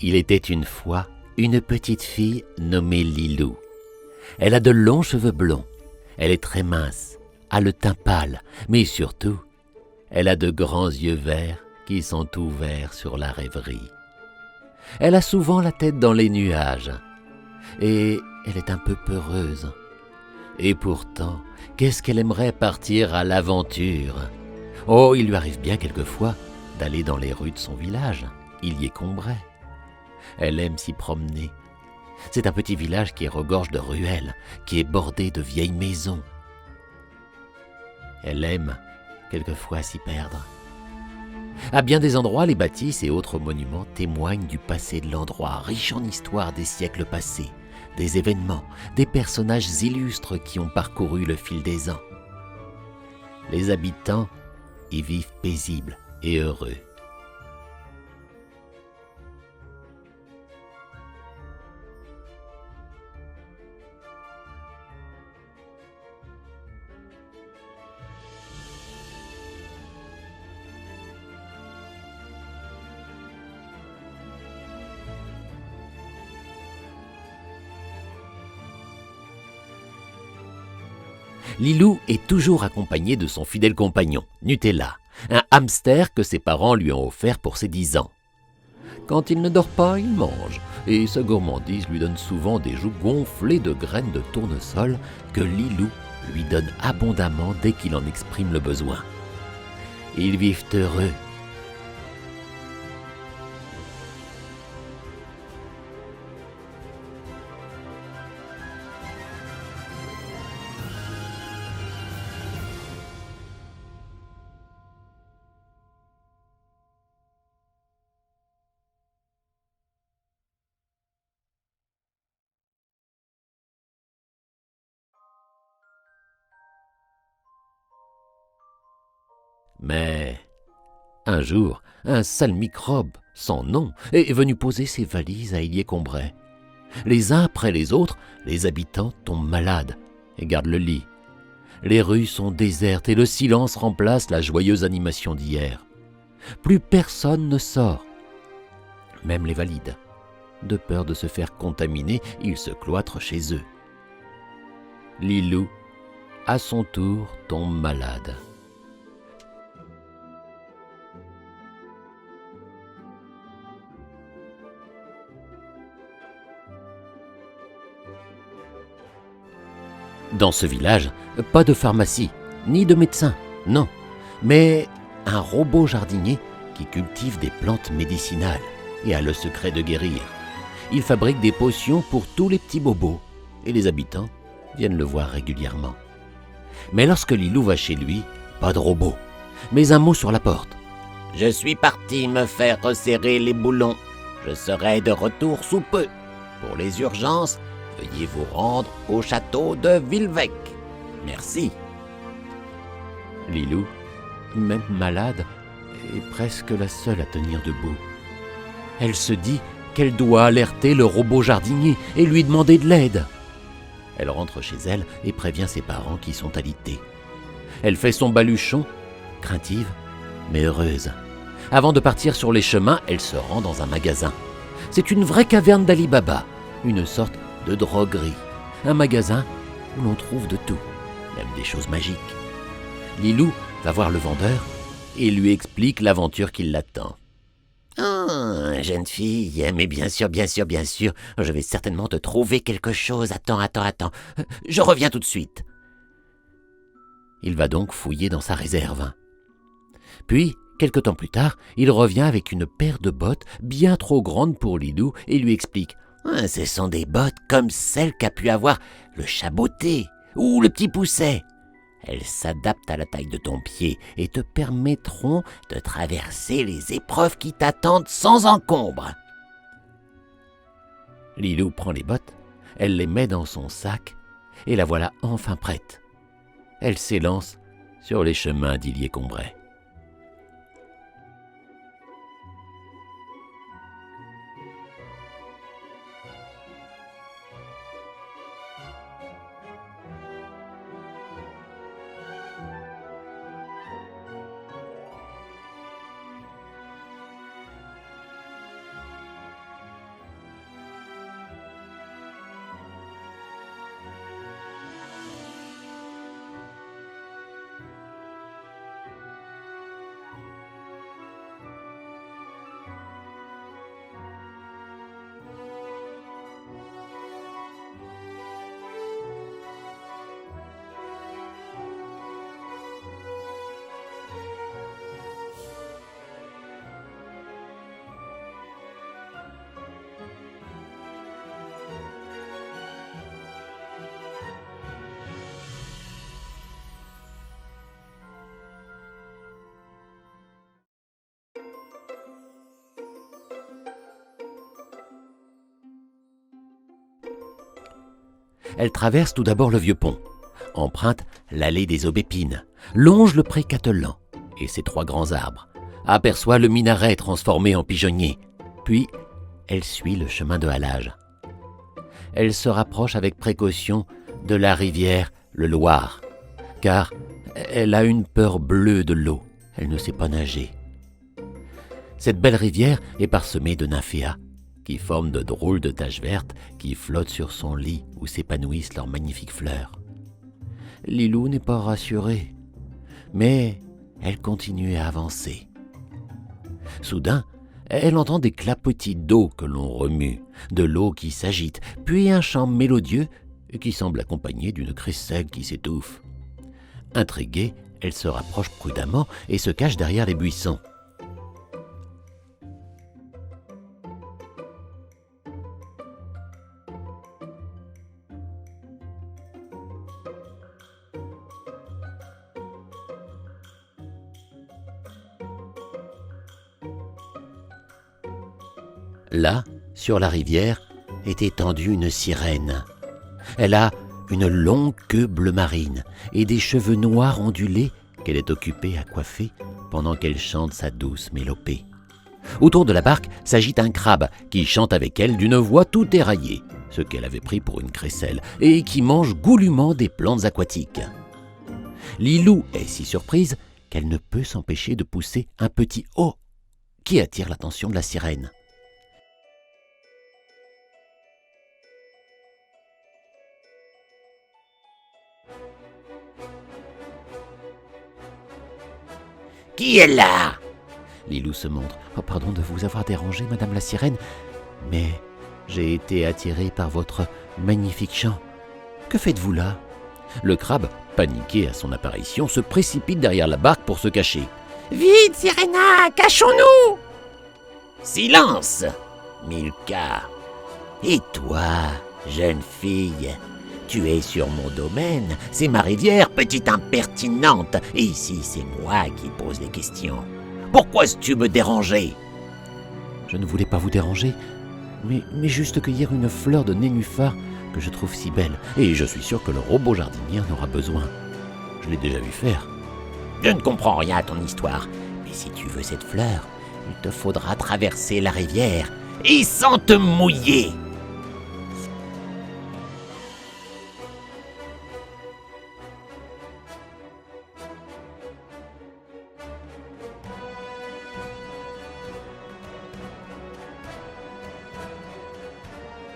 Il était une fois une petite fille nommée Lilou. Elle a de longs cheveux blonds, elle est très mince, a le teint pâle, mais surtout, elle a de grands yeux verts qui sont ouverts sur la rêverie. Elle a souvent la tête dans les nuages, et elle est un peu peureuse. Et pourtant, qu'est-ce qu'elle aimerait partir à l'aventure? Oh, il lui arrive bien quelquefois d'aller dans les rues de son village, il y est Combray. Elle aime s'y promener. C'est un petit village qui regorge de ruelles, qui est bordé de vieilles maisons. Elle aime quelquefois s'y perdre. À bien des endroits, les bâtisses et autres monuments témoignent du passé de l'endroit, riche en histoire des siècles passés, des événements, des personnages illustres qui ont parcouru le fil des ans. Les habitants y vivent paisibles et heureux. Lilou est toujours accompagnée de son fidèle compagnon, Nutella, un hamster que ses parents lui ont offert pour ses 10 ans. Quand il ne dort pas, il mange, et sa gourmandise lui donne souvent des joues gonflées de graines de tournesol que Lilou lui donne abondamment dès qu'il en exprime le besoin. Ils vivent heureux. Mais un jour, un sale microbe, sans nom, est venu poser ses valises à Illier-Combray. Les uns après les autres, les habitants tombent malades et gardent le lit. Les rues sont désertes et le silence remplace la joyeuse animation d'hier. Plus personne ne sort, même les valides. De peur de se faire contaminer, ils se cloîtrent chez eux. Lilou, à son tour, tombe malade. Dans ce village, pas de pharmacie, ni de médecin, non, mais un robot jardinier qui cultive des plantes médicinales et a le secret de guérir. Il fabrique des potions pour tous les petits bobos et les habitants viennent le voir régulièrement. Mais lorsque Lilou va chez lui, pas de robot, mais un mot sur la porte. « Je suis parti me faire resserrer les boulons. Je serai de retour sous peu. Pour les urgences, veuillez vous rendre au château de Villevêque. Merci. » Lilou, même malade, est presque la seule à tenir debout. Elle se dit qu'elle doit alerter le robot jardinier et lui demander de l'aide. Elle rentre chez elle et prévient ses parents qui sont alités. Elle fait son baluchon, craintive mais heureuse. Avant de partir sur les chemins, elle se rend dans un magasin. C'est une vraie caverne d'Ali Baba, une sorte de droguerie, un magasin où l'on trouve de tout, même des choses magiques. Lilou va voir le vendeur et lui explique l'aventure qui l'attend. « Oh, jeune fille, mais bien sûr, je vais certainement te trouver quelque chose. Attends, je reviens tout de suite. » Il va donc fouiller dans sa réserve. Puis, quelque temps plus tard, il revient avec une paire de bottes bien trop grandes pour Lilou et lui explique « Ce sont des bottes comme celles qu'a pu avoir le chaboté ou le petit pousset. Elles s'adaptent à la taille de ton pied et te permettront de traverser les épreuves qui t'attendent sans encombre. » Lilou prend les bottes, elle les met dans son sac et la voilà enfin prête. Elle s'élance sur les chemins d'Illier-Combray. Elle traverse tout d'abord le vieux pont, emprunte l'allée des aubépines, longe le pré Catelan et ses 3 grands arbres, aperçoit le minaret transformé en pigeonnier, puis elle suit le chemin de halage. Elle se rapproche avec précaution de la rivière le Loir, car elle a une peur bleue de l'eau, elle ne sait pas nager. Cette belle rivière est parsemée de nymphéas, qui forment de drôles de taches vertes qui flottent sur son lit où s'épanouissent leurs magnifiques fleurs. Lilou n'est pas rassurée, mais elle continue à avancer. Soudain, elle entend des clapotis d'eau que l'on remue, de l'eau qui s'agite, puis un chant mélodieux qui semble accompagné d'une crécelle qui s'étouffe. Intriguée, elle se rapproche prudemment et se cache derrière les buissons. Là, sur la rivière, est étendue une sirène. Elle a une longue queue bleu marine et des cheveux noirs ondulés qu'elle est occupée à coiffer pendant qu'elle chante sa douce mélopée. Autour de la barque s'agite un crabe qui chante avec elle d'une voix tout éraillée, ce qu'elle avait pris pour une crécelle, et qui mange goulûment des plantes aquatiques. Lilou est si surprise qu'elle ne peut s'empêcher de pousser un petit « oh » qui attire l'attention de la sirène. Qui est là ? Lilou se montre. « Oh, pardon de vous avoir dérangé, Madame la Sirène, mais j'ai été attiré par votre magnifique chant. Que faites-vous là ?» Le crabe, paniqué à son apparition, se précipite derrière la barque pour se cacher. « Vite, Sirena, cachons-nous !»« Silence, Milka. Et toi, jeune fille ? Tu es sur mon domaine, c'est ma rivière, petite impertinente, et ici c'est moi qui pose les questions. Pourquoi est-ce-tu me déranger ? » « Je ne voulais pas vous déranger, mais juste cueillir une fleur de nénuphar que je trouve si belle, et je suis sûr que le robot jardinier en aura besoin. Je l'ai déjà vu faire. »« Je ne comprends rien à ton histoire, mais si tu veux cette fleur, il te faudra traverser la rivière, et sans te mouiller. »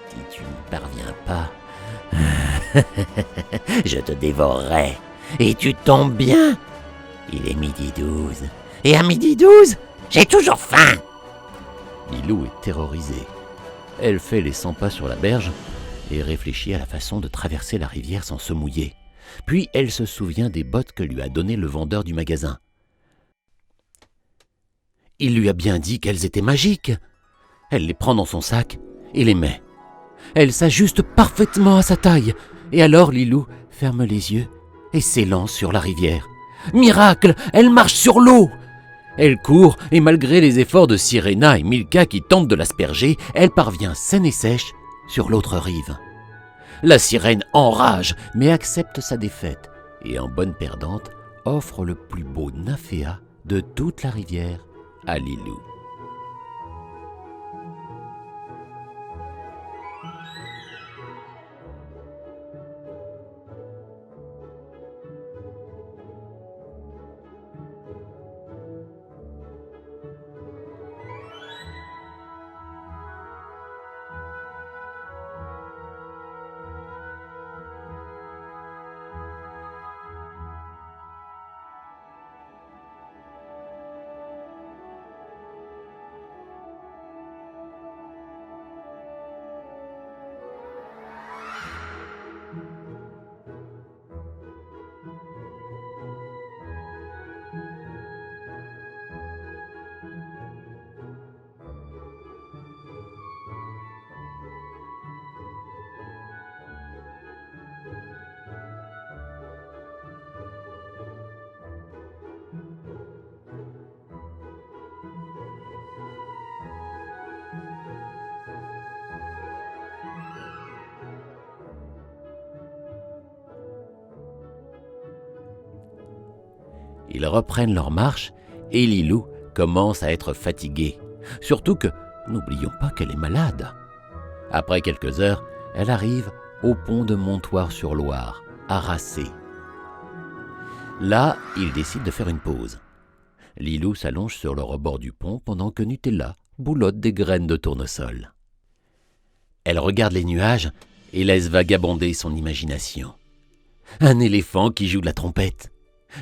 Si tu n'y parviens pas, je te dévorerai. Et tu tombes bien. Il est 12h. Et à 12h, j'ai toujours faim. Lilou est terrorisée. Elle fait les 100 pas sur la berge et réfléchit à la façon de traverser la rivière sans se mouiller. Puis elle se souvient des bottes que lui a données le vendeur du magasin. Il lui a bien dit qu'elles étaient magiques. Elle les prend dans son sac et les met. Elles s'ajustent parfaitement à sa taille, et alors Lilou ferme les yeux et s'élance sur la rivière. Miracle, elle marche sur l'eau. Elle court, et malgré les efforts de Sirena et Milka qui tentent de l'asperger, elle parvient saine et sèche sur l'autre rive. La sirène enrage, mais accepte sa défaite, et en bonne perdante, offre le plus beau nymphéa de toute la rivière à Lilou. Ils reprennent leur marche et Lilou commence à être fatiguée. Surtout que, n'oublions pas qu'elle est malade. Après quelques heures, elle arrive au pont de Montoire-sur-Loire, harassée. Là, ils décident de faire une pause. Lilou s'allonge sur le rebord du pont pendant que Nutella boulotte des graines de tournesol. Elle regarde les nuages et laisse vagabonder son imagination. Un éléphant qui joue de la trompette,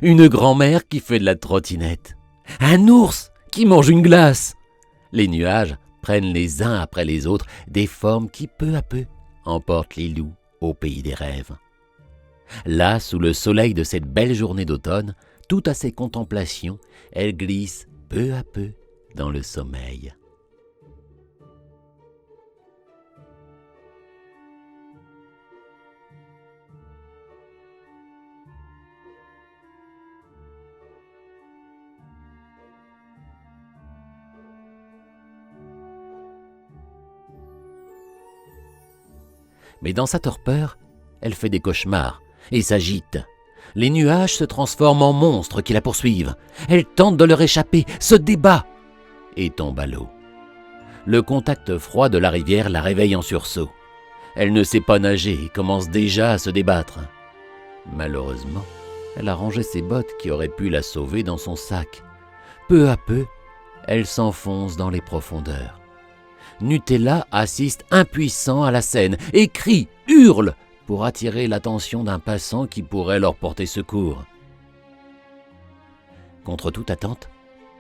une grand-mère qui fait de la trottinette, un ours qui mange une glace. Les nuages prennent les uns après les autres des formes qui peu à peu emportent Lilou au pays des rêves. Là, sous le soleil de cette belle journée d'automne, tout à ses contemplations, elle glisse peu à peu dans le sommeil. Mais dans sa torpeur, elle fait des cauchemars et s'agite. Les nuages se transforment en monstres qui la poursuivent. Elle tente de leur échapper, se débat et tombe à l'eau. Le contact froid de la rivière la réveille en sursaut. Elle ne sait pas nager et commence déjà à se débattre. Malheureusement, elle a rangé ses bottes qui auraient pu la sauver dans son sac. Peu à peu, elle s'enfonce dans les profondeurs. Nutella assiste impuissant à la scène et crie, hurle, pour attirer l'attention d'un passant qui pourrait leur porter secours. Contre toute attente,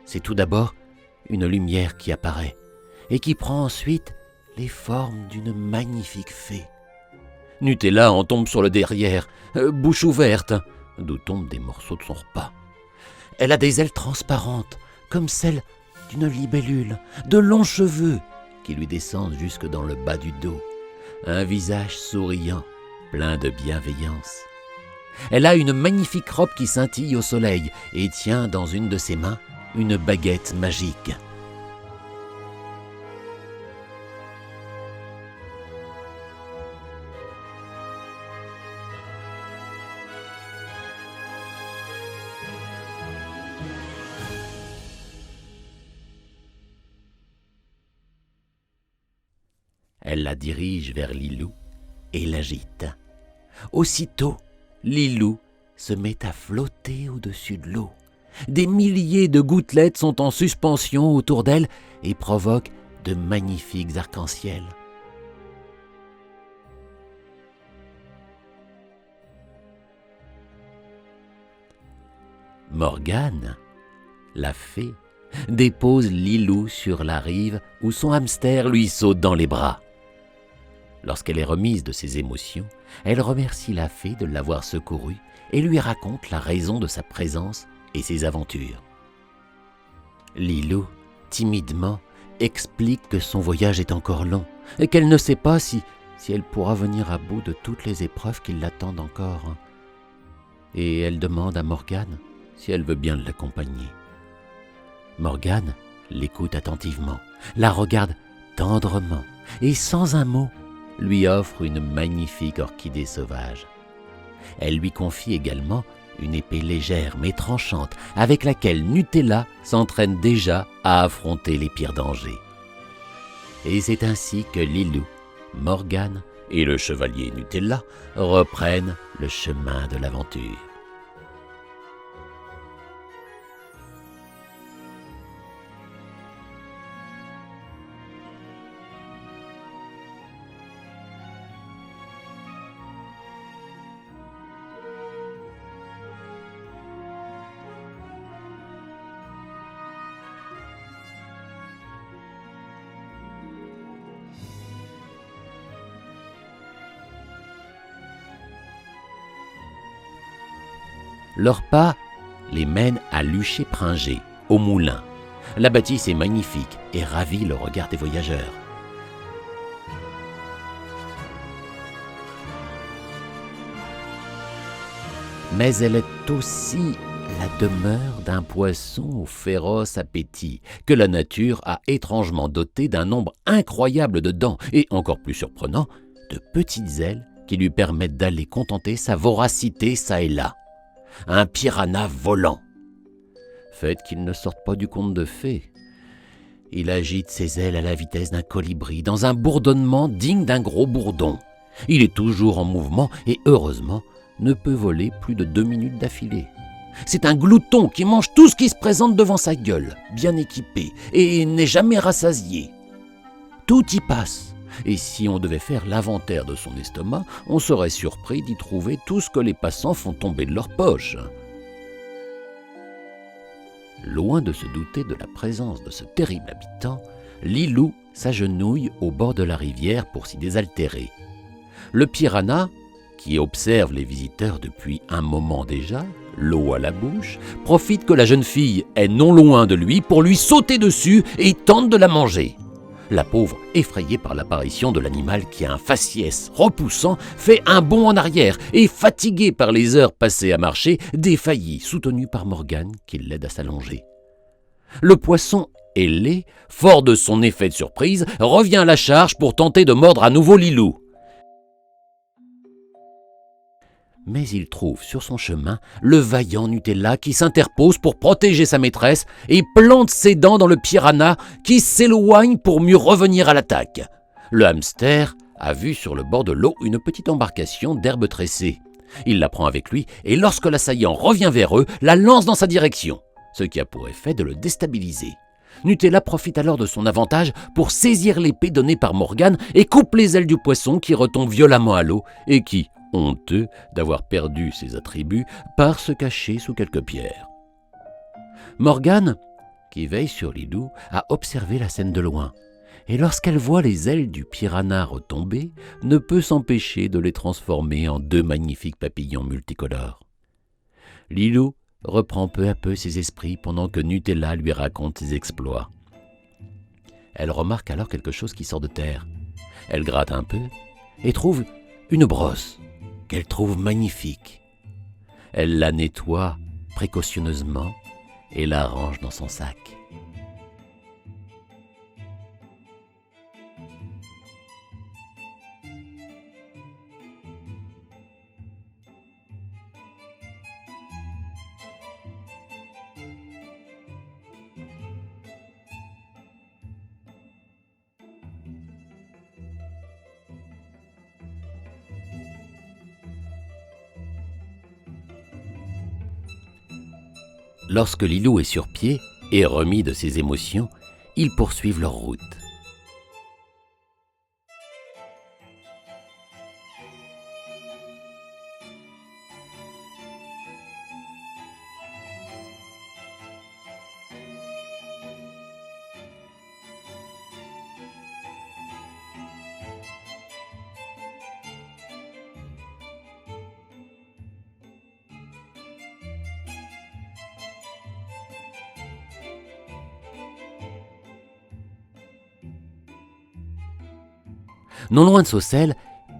c'est tout d'abord une lumière qui apparaît et qui prend ensuite les formes d'une magnifique fée. Nutella en tombe sur le derrière, bouche ouverte, d'où tombent des morceaux de son repas. Elle a des ailes transparentes, comme celles d'une libellule, de longs cheveux qui lui descendent jusque dans le bas du dos, un visage souriant, plein de bienveillance. Elle a une magnifique robe qui scintille au soleil et tient dans une de ses mains une baguette magique. Elle la dirige vers Lilou et l'agite. Aussitôt, Lilou se met à flotter au-dessus de l'eau. Des milliers de gouttelettes sont en suspension autour d'elle et provoquent de magnifiques arcs-en-ciel. Morgane, la fée, dépose Lilou sur la rive où son hamster lui saute dans les bras. Lorsqu'elle est remise de ses émotions, elle remercie la fée de l'avoir secourue et lui raconte la raison de sa présence et ses aventures. Lilou, timidement, explique que son voyage est encore long et qu'elle ne sait pas si elle pourra venir à bout de toutes les épreuves qui l'attendent encore. Et elle demande à Morgane si elle veut bien l'accompagner. Morgane l'écoute attentivement, la regarde tendrement et sans un mot, lui offre une magnifique orchidée sauvage. Elle lui confie également une épée légère mais tranchante avec laquelle Nutella s'entraîne déjà à affronter les pires dangers. Et c'est ainsi que Lilou, Morgane et le chevalier Nutella reprennent le chemin de l'aventure. Leur pas les mène à Luché-Pringé, au moulin. La bâtisse est magnifique et ravit le regard des voyageurs. Mais elle est aussi la demeure d'un poisson au féroce appétit, que la nature a étrangement doté d'un nombre incroyable de dents et, encore plus surprenant, de petites ailes qui lui permettent d'aller contenter sa voracité çà et là. Un piranha volant. Faites qu'il ne sorte pas du conte de fées. Il agite ses ailes à la vitesse d'un colibri, dans un bourdonnement digne d'un gros bourdon. Il est toujours en mouvement et, heureusement, ne peut voler plus de 2 minutes d'affilée. C'est un glouton qui mange tout ce qui se présente devant sa gueule, bien équipé, et n'est jamais rassasié. Tout y passe, et si on devait faire l'inventaire de son estomac, on serait surpris d'y trouver tout ce que les passants font tomber de leur poche. Loin de se douter de la présence de ce terrible habitant, Lilou s'agenouille au bord de la rivière pour s'y désaltérer. Le piranha, qui observe les visiteurs depuis un moment déjà, l'eau à la bouche, profite que la jeune fille est non loin de lui pour lui sauter dessus et tente de la manger. La pauvre, effrayée par l'apparition de l'animal qui a un faciès repoussant, fait un bond en arrière et, fatiguée par les heures passées à marcher, défaillit, soutenue par Morgane qui l'aide à s'allonger. Le poisson ailé, fort de son effet de surprise, revient à la charge pour tenter de mordre à nouveau Lilou. Mais il trouve sur son chemin le vaillant Nutella qui s'interpose pour protéger sa maîtresse et plante ses dents dans le piranha qui s'éloigne pour mieux revenir à l'attaque. Le hamster a vu sur le bord de l'eau une petite embarcation d'herbes tressées. Il la prend avec lui et lorsque l'assaillant revient vers eux, la lance dans sa direction, ce qui a pour effet de le déstabiliser. Nutella profite alors de son avantage pour saisir l'épée donnée par Morgane et coupe les ailes du poisson qui retombe violemment à l'eau et qui, honteux d'avoir perdu ses attributs, part se cacher sous quelques pierres. Morgane, qui veille sur Lilou, a observé la scène de loin, et lorsqu'elle voit les ailes du piranha retomber, ne peut s'empêcher de les transformer en 2 magnifiques papillons multicolores. Lilou reprend peu à peu ses esprits pendant que Nutella lui raconte ses exploits. Elle remarque alors quelque chose qui sort de terre. Elle gratte un peu et trouve une brosse qu'elle trouve magnifique. Elle la nettoie précautionneusement et la range dans son sac. Lorsque Lilou est sur pied et remis de ses émotions, ils poursuivent leur route. Non loin de Saucelles,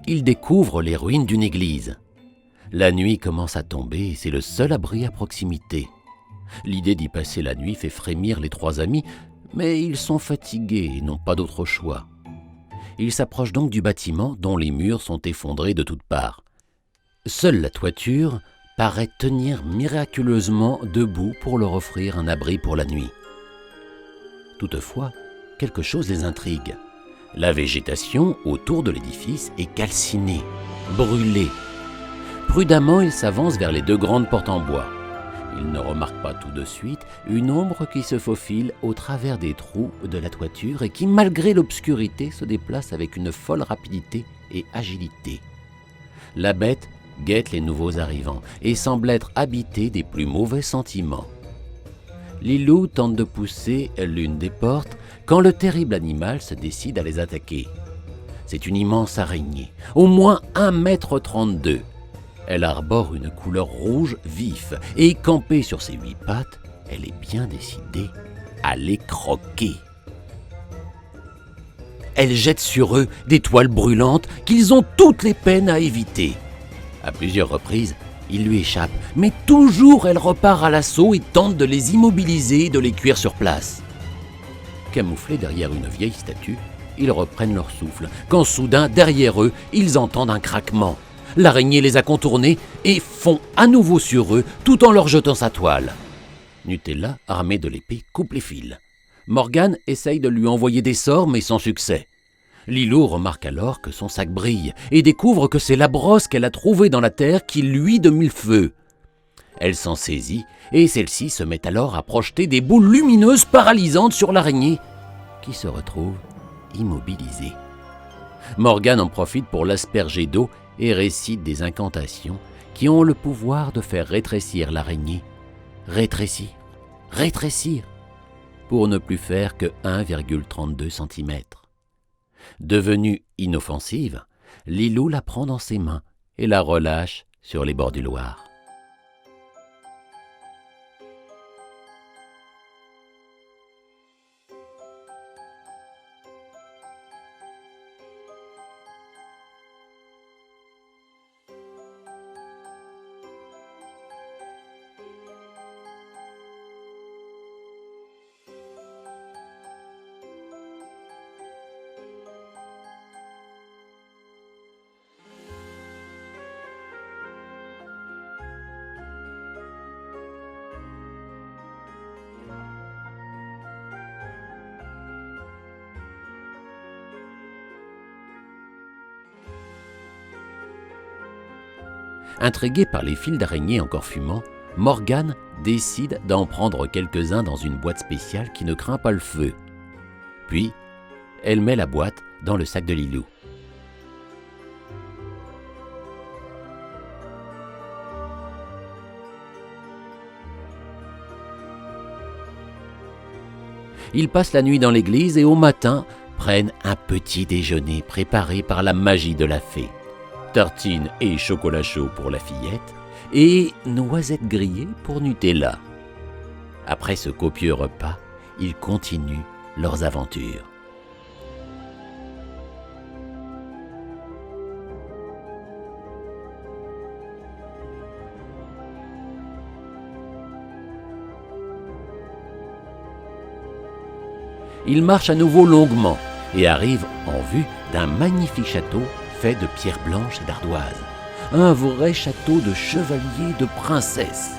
ils découvrent les ruines d'une église. La nuit commence à tomber et c'est le seul abri à proximité. L'idée d'y passer la nuit fait frémir les 3 amis, mais ils sont fatigués et n'ont pas d'autre choix. Ils s'approchent donc du bâtiment dont les murs sont effondrés de toutes parts. Seule la toiture paraît tenir miraculeusement debout pour leur offrir un abri pour la nuit. Toutefois, quelque chose les intrigue. La végétation autour de l'édifice est calcinée, brûlée. Prudemment, ils s'avancent vers les 2 grandes portes en bois. Ils ne remarquent pas tout de suite une ombre qui se faufile au travers des trous de la toiture et qui, malgré l'obscurité, se déplace avec une folle rapidité et agilité. La bête guette les nouveaux arrivants et semble être habitée des plus mauvais sentiments. Lilou tente de pousser l'une des portes quand le terrible animal se décide à les attaquer. C'est une immense araignée, au moins 1,32 m. Elle arbore une couleur rouge vif et, campée sur ses 8 pattes, elle est bien décidée à les croquer. Elle jette sur eux des toiles brûlantes qu'ils ont toutes les peines à éviter. À plusieurs reprises, ils lui échappent, mais toujours elle repart à l'assaut et tente de les immobiliser et de les cuire sur place. Camouflés derrière une vieille statue, ils reprennent leur souffle, quand soudain, derrière eux, ils entendent un craquement. L'araignée les a contournés et fond à nouveau sur eux tout en leur jetant sa toile. Nutella, armée de l'épée, coupe les fils. Morgane essaye de lui envoyer des sorts, mais sans succès. Lilou remarque alors que son sac brille et découvre que c'est la brosse qu'elle a trouvée dans la terre qui luit de mille feux. Elle s'en saisit et celle-ci se met alors à projeter des boules lumineuses paralysantes sur l'araignée qui se retrouve immobilisée. Morgane en profite pour l'asperger d'eau et récite des incantations qui ont le pouvoir de faire rétrécir l'araignée. Rétrécir, rétrécir, pour ne plus faire que 1,32 cm. Devenue inoffensive, Lilou la prend dans ses mains et la relâche sur les bords du Loir. Intriguée par les fils d'araignée encore fumants, Morgane décide d'en prendre quelques-uns dans une boîte spéciale qui ne craint pas le feu. Puis, elle met la boîte dans le sac de Lilou. Ils passent la nuit dans l'église et au matin prennent un petit déjeuner préparé par la magie de la fée. Tartines et chocolat chaud pour la fillette et noisettes grillées pour Nutella. Après ce copieux repas, ils continuent leurs aventures. Ils marchent à nouveau longuement et arrivent en vue d'un magnifique château fait de pierres blanches et d'ardoises. Un vrai château de chevalier de princesse.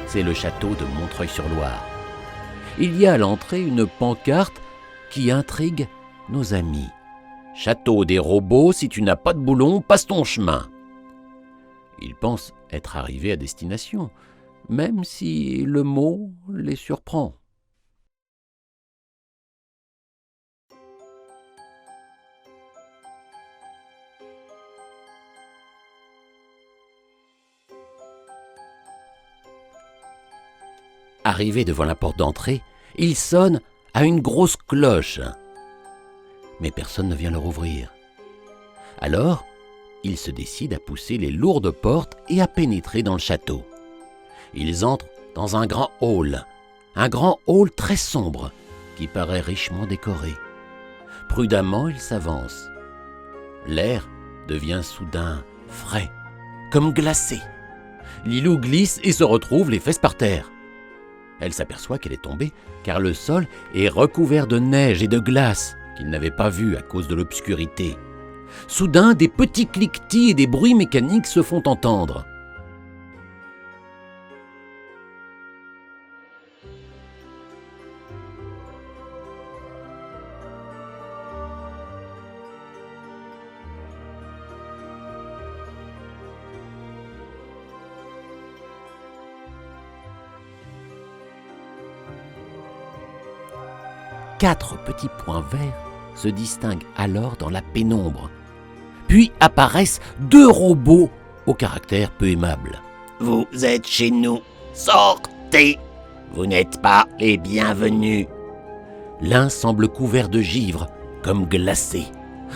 C'est le château de Montreuil-sur-Loire. Il y a à l'entrée une pancarte qui intrigue nos amis. Château des robots, si tu n'as pas de boulon, passe ton chemin. Ils pensent être arrivés à destination, même si le mot les surprend. Arrivé devant la porte d'entrée, ils sonnent à une grosse cloche. Mais personne ne vient leur ouvrir. Alors, ils se décident à pousser les lourdes portes et à pénétrer dans le château. Ils entrent dans un grand hall très sombre, qui paraît richement décoré. Prudemment, ils s'avancent. L'air devient soudain frais, comme glacé. Lilou glisse et se retrouve les fesses par terre. Elle s'aperçoit qu'elle est tombée, car le sol est recouvert de neige et de glace qu'ils n'avaient pas vu à cause de l'obscurité. Soudain, des petits cliquetis et des bruits mécaniques se font entendre. Quatre petits points verts se distinguent alors dans la pénombre. Puis apparaissent deux robots au caractère peu aimable. « Vous êtes chez nous, sortez! Vous n'êtes pas les bienvenus !» L'un semble couvert de givre, comme glacé.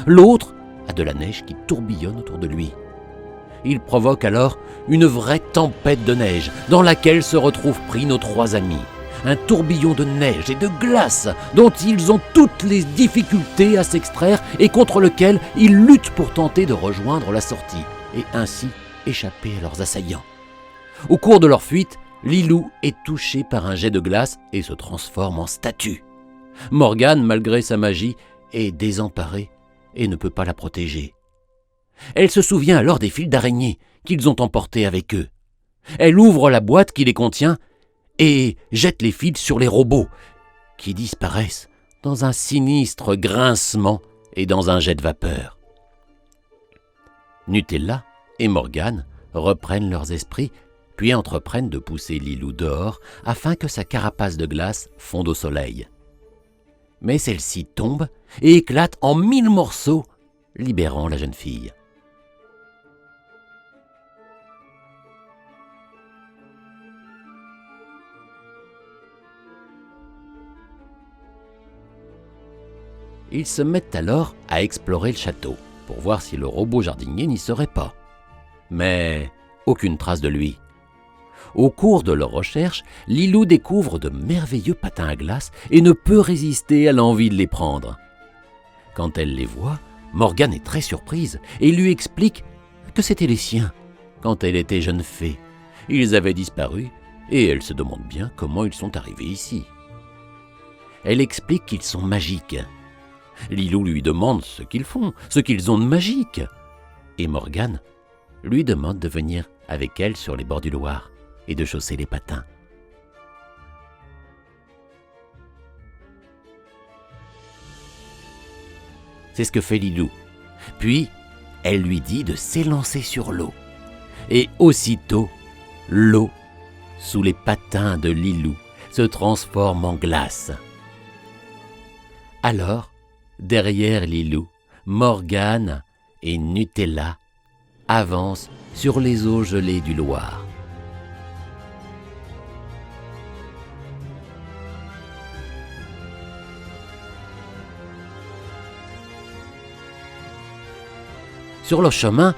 L'autre a de la neige qui tourbillonne autour de lui. Il provoque alors une vraie tempête de neige dans laquelle se retrouvent pris nos trois amis. Un tourbillon de neige et de glace dont ils ont toutes les difficultés à s'extraire et contre lequel ils luttent pour tenter de rejoindre la sortie et ainsi échapper à leurs assaillants. Au cours de leur fuite, Lilou est touchée par un jet de glace et se transforme en statue. Morgane, malgré sa magie, est désemparée et ne peut pas la protéger. Elle se souvient alors des fils d'araignée qu'ils ont emportés avec eux. Elle ouvre la boîte qui les contient et jette les fils sur les robots, qui disparaissent dans un sinistre grincement et dans un jet de vapeur. Nutella et Morgane reprennent leurs esprits, puis entreprennent de pousser Lilou dehors afin que sa carapace de glace fonde au soleil. Mais celle-ci tombe et éclate en 1000 morceaux, libérant la jeune fille. Ils se mettent alors à explorer le château pour voir si le robot jardinier n'y serait pas. Mais aucune trace de lui. Au cours de leurs recherches, Lilou découvre de merveilleux patins à glace et ne peut résister à l'envie de les prendre. Quand elle les voit, Morgane est très surprise et lui explique que c'étaient les siens. Quand elle était jeune fée, ils avaient disparu et elle se demande bien comment ils sont arrivés ici. Elle explique qu'ils sont magiques. Lilou lui demande ce qu'ils font, ce qu'ils ont de magique. Et Morgane lui demande de venir avec elle sur les bords du Loir et de chausser les patins. C'est ce que fait Lilou. Puis, elle lui dit de s'élancer sur l'eau. Et aussitôt, l'eau, sous les patins de Lilou, se transforme en glace. Alors, derrière Lilou, Morgane et Nutella avancent sur les eaux gelées du Loir. Sur le chemin,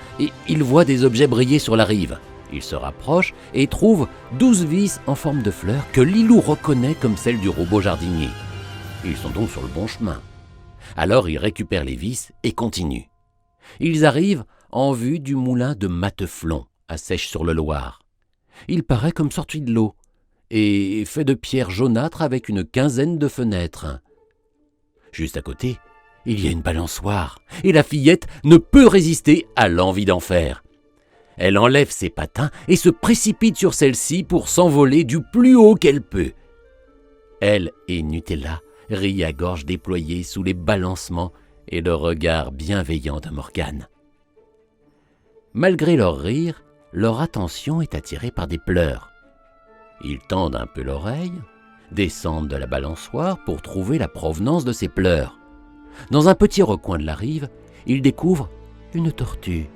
il voit des objets briller sur la rive. Il se rapproche et trouve 12 vis en forme de fleurs que Lilou reconnaît comme celles du robot jardinier. Ils sont donc sur le bon chemin. Alors il récupère les vis et continue. Ils arrivent en vue du moulin de Mateflon, à Sèche sur le Loir. Il paraît comme sorti de l'eau et fait de pierre jaunâtre avec une quinzaine de fenêtres. Juste à côté, il y a une balançoire et la fillette ne peut résister à l'envie d'en faire. Elle enlève ses patins et se précipite sur celle-ci pour s'envoler du plus haut qu'elle peut. Elle et Nutella rient à gorge déployée sous les balancements et le regard bienveillant de Morgane. Malgré leur rire, leur attention est attirée par des pleurs. Ils tendent un peu l'oreille, descendent de la balançoire pour trouver la provenance de ces pleurs. Dans un petit recoin de la rive, ils découvrent une tortue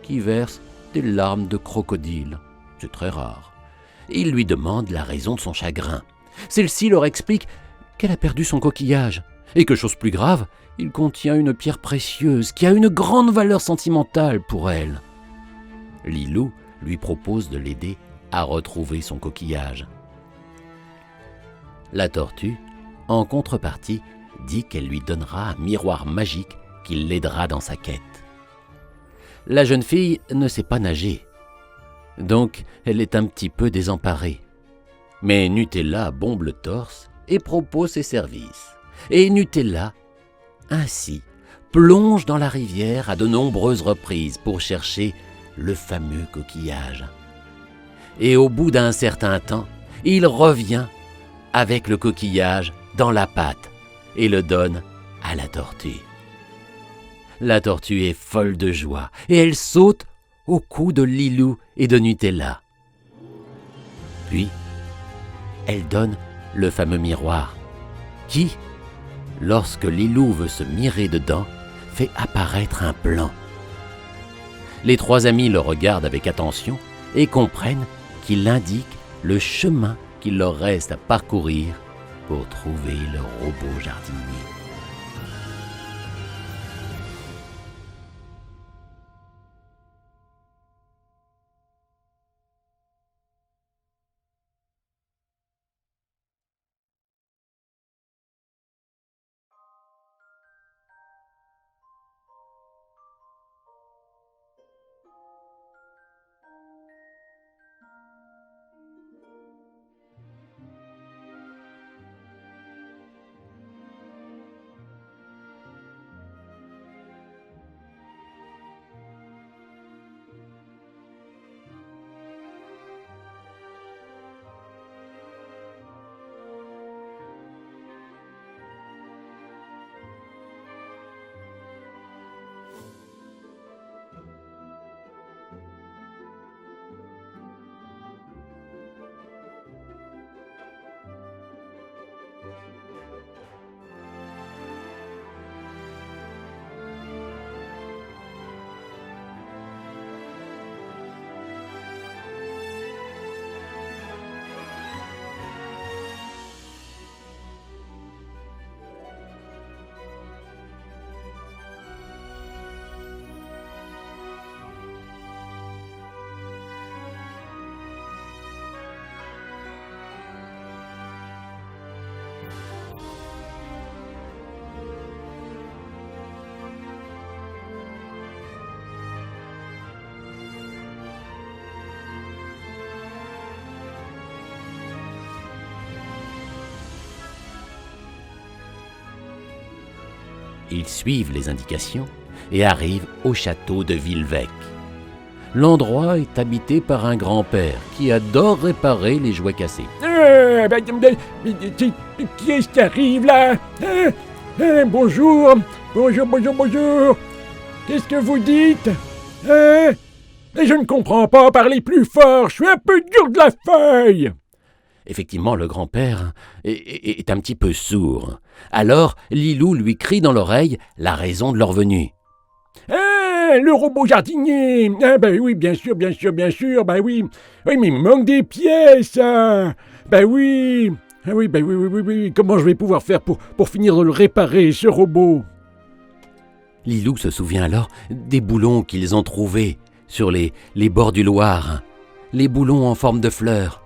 qui verse des larmes de crocodile. C'est très rare. Ils lui demandent la raison de son chagrin. Celle-ci leur explique qu'elle a perdu son coquillage et que, chose plus grave, il contient une pierre précieuse qui a une grande valeur sentimentale pour elle. Lilou lui propose de l'aider à retrouver son coquillage. La tortue, en contrepartie, dit qu'elle lui donnera un miroir magique qui l'aidera dans sa quête. La jeune fille ne sait pas nager, donc elle est un petit peu désemparée. Mais Nutella bombe le torse et propose ses services. Et Nutella, ainsi, plonge dans la rivière à de nombreuses reprises pour chercher le fameux coquillage. Et au bout d'un certain temps, il revient avec le coquillage dans la patte et le donne à la tortue. La tortue est folle de joie et elle saute au cou de Lilou et de Nutella. Puis, elle donne le fameux miroir qui, lorsque Lilou veut se mirer dedans, fait apparaître un plan. Les trois amis le regardent avec attention et comprennent qu'il indique le chemin qu'il leur reste à parcourir pour trouver le robot jardinier. Ils suivent les indications et arrivent au château de Villevêque. L'endroit est habité par un grand-père qui adore réparer les jouets cassés. Qui est-ce qui arrive là? Bonjour. Qu'est-ce que vous dites? Mais je ne comprends pas, parlez plus fort, je suis un peu dur de la feuille. Effectivement, le grand-père est un petit peu sourd. Alors, Lilou lui crie dans l'oreille la raison de leur venue. Le robot jardinier. Ben oui, bien sûr, ben oui. Oui, mais il me manque des pièces. Ben oui. Oui. Comment je vais pouvoir faire pour finir de le réparer, ce robot? Lilou se souvient alors des boulons qu'ils ont trouvés sur les bords du Loir. Les boulons en forme de fleurs.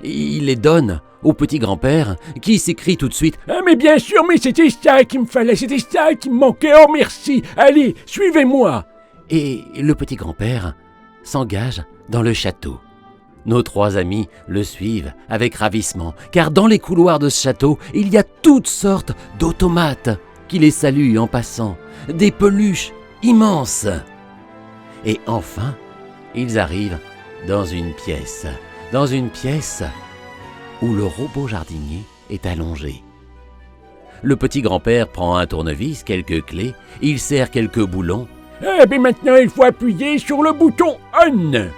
Il les donne au petit grand-père qui s'écrie tout de suite « Mais bien sûr, mais c'était ça qu'il me fallait, c'était ça qui me manquait, oh merci, allez, suivez-moi !» Et le petit grand-père s'engage dans le château. Nos trois amis le suivent avec ravissement, car dans les couloirs de ce château, il y a toutes sortes d'automates qui les saluent en passant, des peluches immenses. Et enfin, ils arrivent dans une pièce où le robot jardinier est allongé. Le petit grand-père prend un tournevis, quelques clés, il serre quelques boulons. Ben maintenant, il faut appuyer sur le bouton On.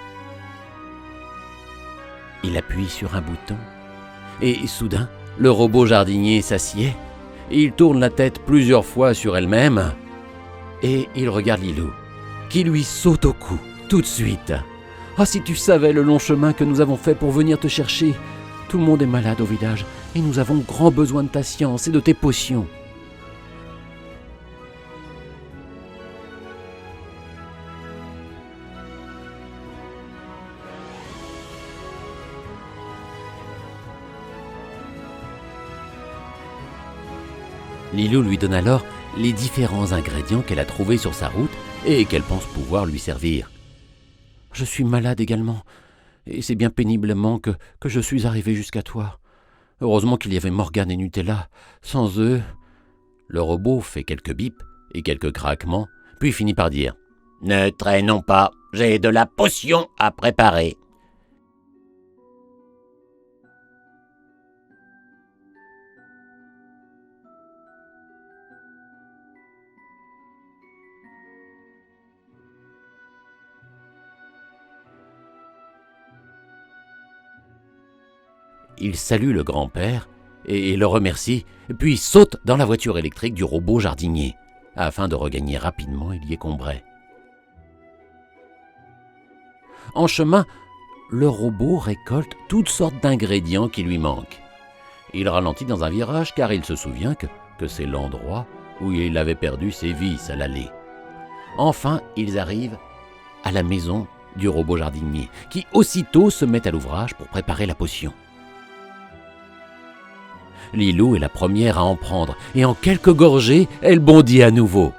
Il appuie sur un bouton et soudain, le robot jardinier s'assied. Il tourne la tête plusieurs fois sur elle-même et il regarde Lilou, qui lui saute au cou tout de suite. « Ah, si tu savais le long chemin que nous avons fait pour venir te chercher. Tout le monde est malade au village et nous avons grand besoin de ta science et de tes potions. » Lilou lui donne alors les différents ingrédients qu'elle a trouvés sur sa route et qu'elle pense pouvoir lui servir. « Je suis malade également, et c'est bien péniblement que je suis arrivé jusqu'à toi. Heureusement qu'il y avait Morgane et Nutella. Sans eux... » Le robot fait quelques bips et quelques craquements, puis finit par dire « Ne traînons pas, j'ai de la potion à préparer. » Il salue le grand-père et le remercie, puis saute dans la voiture électrique du robot jardinier, afin de regagner rapidement Illier-Combray. En chemin, le robot récolte toutes sortes d'ingrédients qui lui manquent. Il ralentit dans un virage car il se souvient que c'est l'endroit où il avait perdu ses vis à l'aller. Enfin, ils arrivent à la maison du robot jardinier, qui aussitôt se met à l'ouvrage pour préparer la potion. Lilou est la première à en prendre, et en quelques gorgées, elle bondit à nouveau.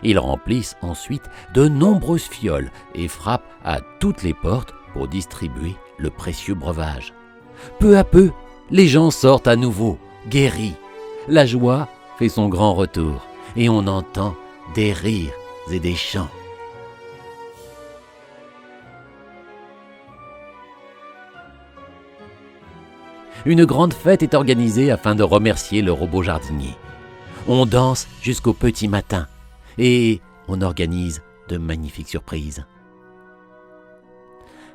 Ils remplissent ensuite de nombreuses fioles et frappent à toutes les portes pour distribuer le précieux breuvage. Peu à peu, les gens sortent à nouveau, guéris. La joie fait son grand retour, et on entend des rires et des chants. Une grande fête est organisée afin de remercier le robot jardinier. On danse jusqu'au petit matin et on organise de magnifiques surprises.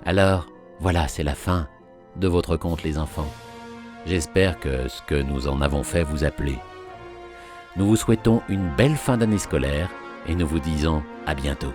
Alors, voilà, c'est la fin de votre conte, les enfants. J'espère que ce que nous en avons fait vous a plu. Nous vous souhaitons une belle fin d'année scolaire et nous vous disons à bientôt.